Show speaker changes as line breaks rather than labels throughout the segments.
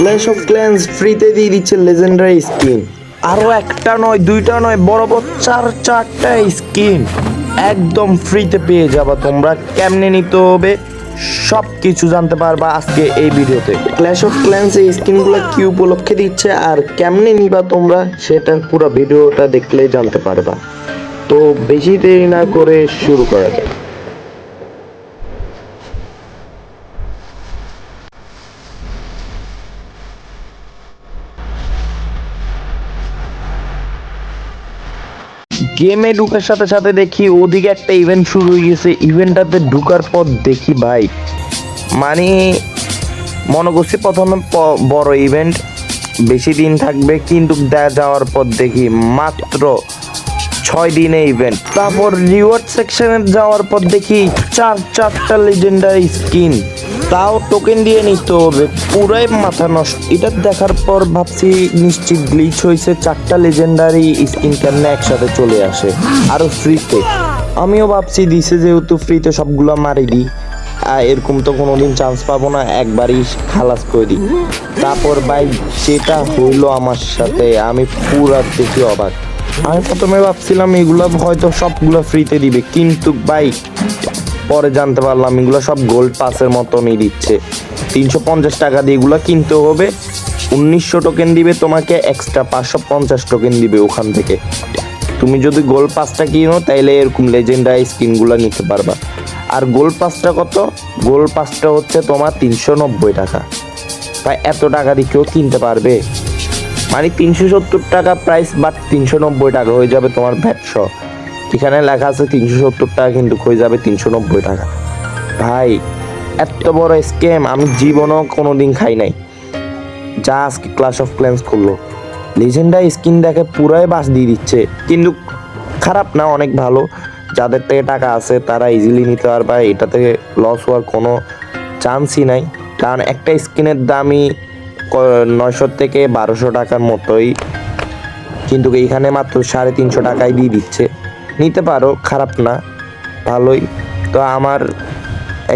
Clash of clans ফ্রিতে দিয়ে দিচ্ছে লেজেন্ডারি স্কিন। আরো একটা নয়, দুইটা নয়, বরাবর চারটা স্কিন একদম ফ্রিতে পেয়ে যাবা তোমরা। কেমনে নিতে হবে সব কিছু জানতে পারবা আজকে এই ভিডিওতে। ক্ল্যাশ অফ ক্ল্যান্স এই স্কিনগুলো কি উপলক্ষে দিচ্ছে আর কেমনে নিবা তোমরা সেটা পুরো ভিডিওটা দেখলেই জানতে পারবা। তো বেশি দেরি না করে শুরু করা যাক। গেমে ঢুকার সাথে সাথে দেখি ওদিকে একটা ইভেন্ট শুরু হয়ে গেছে। ইভেন্টটাতে ঢুকার পর দেখি ভাই, মানে মনে করছি প্রথমে বড় ইভেন্ট বেশি দিন থাকবে, কিন্তু যাওয়ার পর দেখি মাত্র 6 দিনে ইভেন্ট। তারপর রিওয়ার্ড সেকশনে যাওয়ার পর দেখি চারটা লেজেন্ডারি স্কিন, তাও টোকেন দিয়ে নিতে হবে। পুরাই মাথা নষ্ট। এটা দেখার পর ভাবছি নিশ্চিত গ্লিচ হয়েছে, 4টা লেজেন্ডারি স্কিন কেমনে একসাথে চলে আসে আরো ফ্রিতে। আমিও ভাবছি দিছে যেহেতু ফ্রিতে সবগুলো মারি দিই, এরকম তো কোনোদিন চান্স পাবো না, একবারই খালাস করে দিই। তারপর ভাই যেটা হইলো আমার সাথে, আমি পুরা দেখি অবাক। আমি প্রথমে ভাবছিলাম এগুলো হয়তো সবগুলো ফ্রিতে দিবে, কিন্তু ভাই পরে জানতে পারলাম এগুলো সব গোল্ড পাসের মতনই দিচ্ছে। 350 টাকা দিয়ে এগুলো কিনতে হবে, 1900 টোকেন দিবে তোমাকে, এক্সট্রা 550 টোকেন দিবে ওখান থেকে। তুমি যদি গোল্ড পাসটা কিনো তাইলে এরকম লেজেন্ডারি স্কিনগুলো নিতে পারবা। আর গোল্ড পাসটা কত? গোল্ড পাসটা হচ্ছে তোমার 390 টাকা। তাই এত টাকা দিয়ে কেউ কিনতে পারবে? মানে 370 টাকা প্রাইস, বাট 390 টাকা হয়ে যাবে তোমার ভ্যাট সহ। এখানে লেখা আছে 370 টাকা, কিন্তু হয়ে যাবে 390 টাকা। ভাই এত বড় স্ক্যাম আমি জীবনও কোনোদিন খাই নাই। যা আজকে ক্ল্যাশ অফ ক্ল্যান্স করলো, লেজেন্ডারি স্কিন দেখে পুরাই বাস দিয়ে দিচ্ছে। কিন্তু খারাপ না, অনেক ভালো। যাদের থেকে টাকা আছে তারা ইজিলি নিতে পারবে, এটা থেকে লস হওয়ার কোনো চান্সই নাই। কারণ একটা স্কিনের দামই 900 থেকে 1200 টাকার মতোই, কিন্তু এইখানে মাত্র 350 টাকায় দিয়ে দিচ্ছে। নিতে পারো, খারাপ না, ভালোই। তো আমার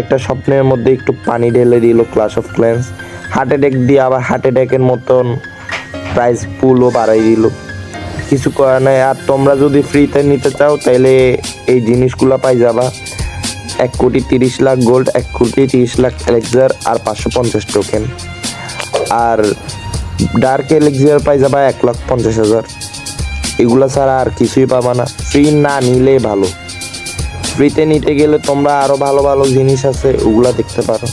একটা স্বপ্নের মধ্যে একটু পানি ঢেলে দিল clash of clans. Heart attack দিয়ে আবার হার্ট অ্যাটাকের মতন প্রাইস পুলও বাড়াই দিল। কিছু করার নাই। আর তোমরা যদি ফ্রিতে নিতে চাও তাহলে এই জিনিসগুলো পাই যাবা। 1,30,00,000 গোল্ড, 1,30,00,000 এলেক্সার আর 550 টোকেন। আর ডার্ক এলেক্সার পাই যাবা 1,50,000। এগুলো ছাড়া আর কিছুই পাবা না। ফ্রি না নিলেই ভালো। ফ্রিতে নিতে গেলে তোমরা আরো ভালো ভালো জিনিস আছে, ওগুলা দেখতে পারো।